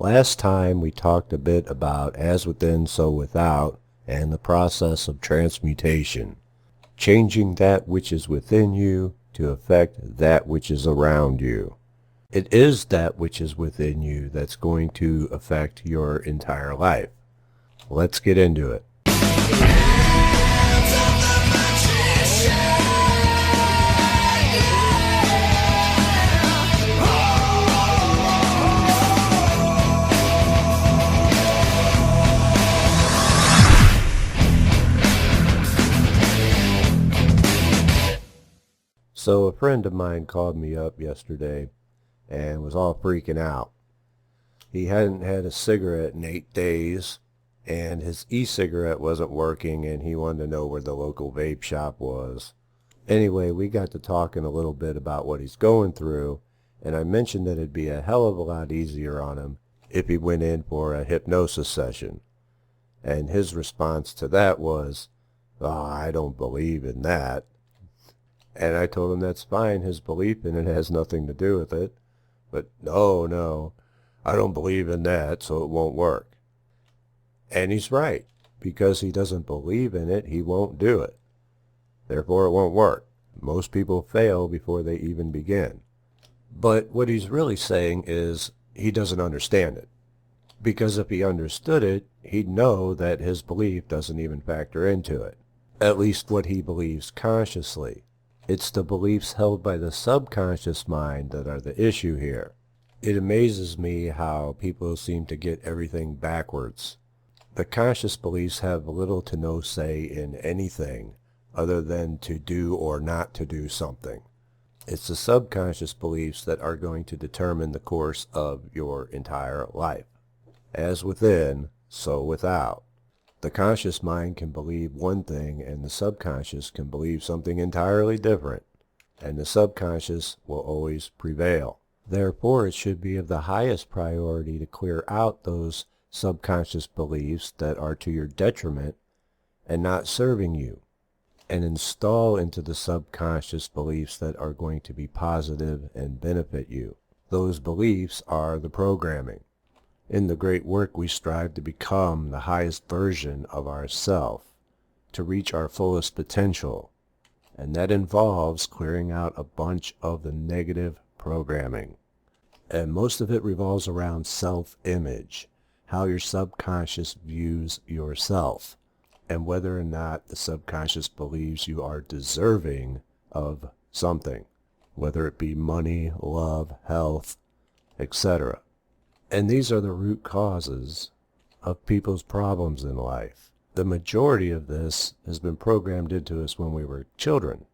Last time we talked a bit about as within so without and the process of transmutation, changing that which is within you to affect that which is around you. It is that which is within you that's going to affect your entire life. Let's get into it. So a friend of mine called me up yesterday and was all freaking out. He hadn't had a cigarette in 8 days, and his e-cigarette wasn't working, and he wanted to know where the local vape shop was. Anyway, we got to talking a little bit about what he's going through, and I mentioned that it'd be a hell of a lot easier on him if he went in for a hypnosis session. And his response to that was, "Oh, I don't believe in that." And I told him that's fine, his belief in it has nothing to do with it. But no, I don't believe in that, so it won't work. And he's right. Because he doesn't believe in it, he won't do it. Therefore, it won't work. Most people fail before they even begin. But what he's really saying is he doesn't understand it. Because if he understood it, he'd know that his belief doesn't even factor into it. At least what he believes consciously. It's the beliefs held by the subconscious mind that are the issue here. It amazes me how people seem to get everything backwards. The conscious beliefs have little to no say in anything other than to do or not to do something. It's the subconscious beliefs that are going to determine the course of your entire life. As within, so without. The conscious mind can believe one thing and the subconscious can believe something entirely different, and the subconscious will always prevail. Therefore, it should be of the highest priority to clear out those subconscious beliefs that are to your detriment and not serving you, and install into the subconscious beliefs that are going to be positive and benefit you. Those beliefs are the programming. In the great work, we strive to become the highest version of ourself, to reach our fullest potential, and that involves clearing out a bunch of the negative programming. And most of it revolves around self-image, how your subconscious views yourself, and whether or not the subconscious believes you are deserving of something, whether it be money, love, health, etc. And these are the root causes of people's problems in life. The majority of this has been programmed into us when we were children,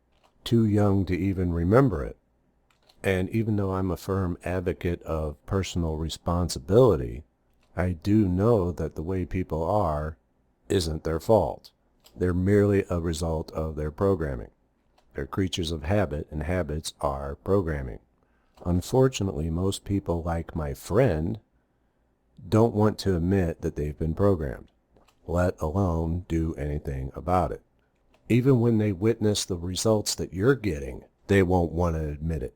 too young to even remember it. And even though I'm a firm advocate of personal responsibility, I do know that the way people are isn't their fault. They're merely a result of their programming. They're creatures of habit, and habits are programming. Unfortunately, most people, like my friend, don't want to admit that they've been programmed, let alone do anything about it. Even when they witness the results that you're getting, they won't want to admit it.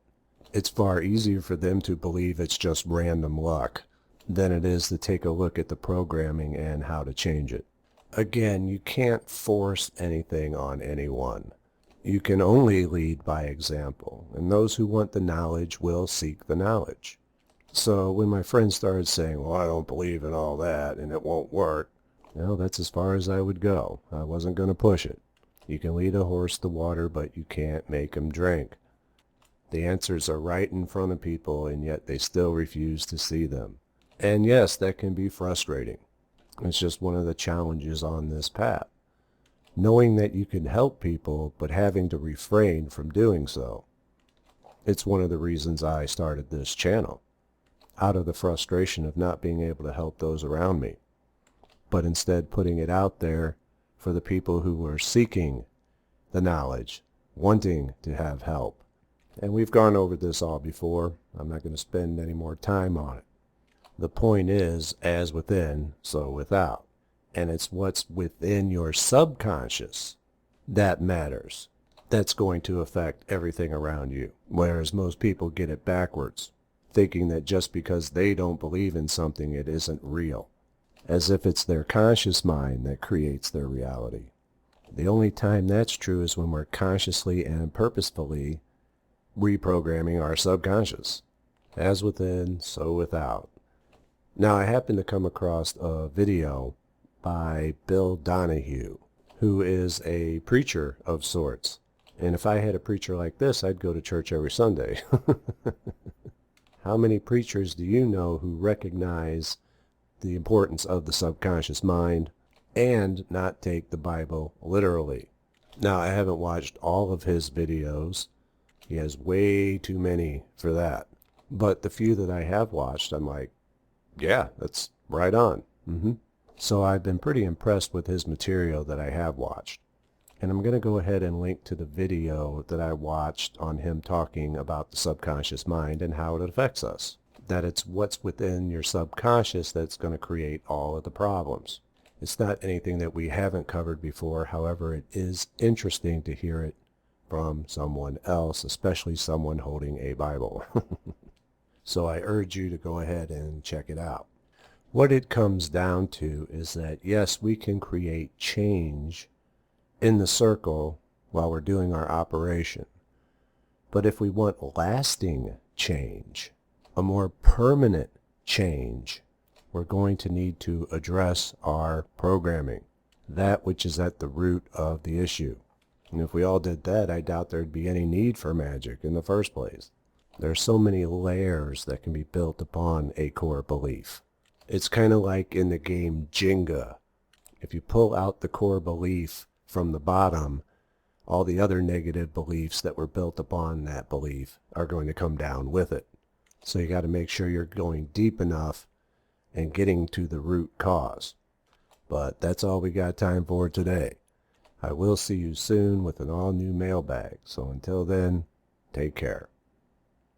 It's far easier for them to believe it's just random luck than it is to take a look at the programming and how to change it. Again, you can't force anything on anyone. You can only lead by example, and those who want the knowledge will seek the knowledge. So when my friend started saying, "Well, I don't believe in all that and it won't work," well, that's as far as I would go. I wasn't going to push it. You can lead a horse to water, but you can't make him drink. The answers are right in front of people, and yet they still refuse to see them. And yes, that can be frustrating. It's just one of the challenges on this path. Knowing that you can help people, but having to refrain from doing so. It's one of the reasons I started this channel, out of the frustration of not being able to help those around me, but instead putting it out there for the people who are seeking the knowledge, wanting to have help. And we've gone over this all before. I'm not going to spend any more time on it. The point is, as within, so without. And it's what's within your subconscious that matters. That's going to affect everything around you, whereas most people get it backwards. thinking that just because they don't believe in something, it isn't real, as if it's their conscious mind that creates their reality. The only time that's true is when we're consciously and purposefully reprogramming our subconscious. As within, so without. Now, I happened to come across a video by Bill Donahue, who is a preacher of sorts. And if I had a preacher like this, I'd go to church every Sunday. How many preachers do you know who recognize the importance of the subconscious mind and not take the Bible literally? Now, I haven't watched all of his videos. He has way too many for that. But the few that I have watched, I'm like, yeah, that's right on. So I've been pretty impressed with his material that I have watched. And I'm going to go ahead and link to the video that I watched on him talking about the subconscious mind and how it affects us. That it's what's within your subconscious that's going to create all of the problems. It's not anything that we haven't covered before. However, it is interesting to hear it from someone else, especially someone holding a Bible. So I urge you to go ahead and check it out. What it comes down to is that, yes, we can create change in the circle while we're doing our operation. But if we want lasting change, a more permanent change, we're going to need to address our programming, that which is at the root of the issue. And if we all did that, I doubt there'd be any need for magic in the first place. There are so many layers that can be built upon a core belief. It's kind of like in the game Jenga. If you pull out the core belief from the bottom, all the other negative beliefs that were built upon that belief are going to come down with it. So you got to make sure you're going deep enough and getting to the root cause. But that's all we got time for today. I will see you soon with an all-new mailbag. So until then, take care.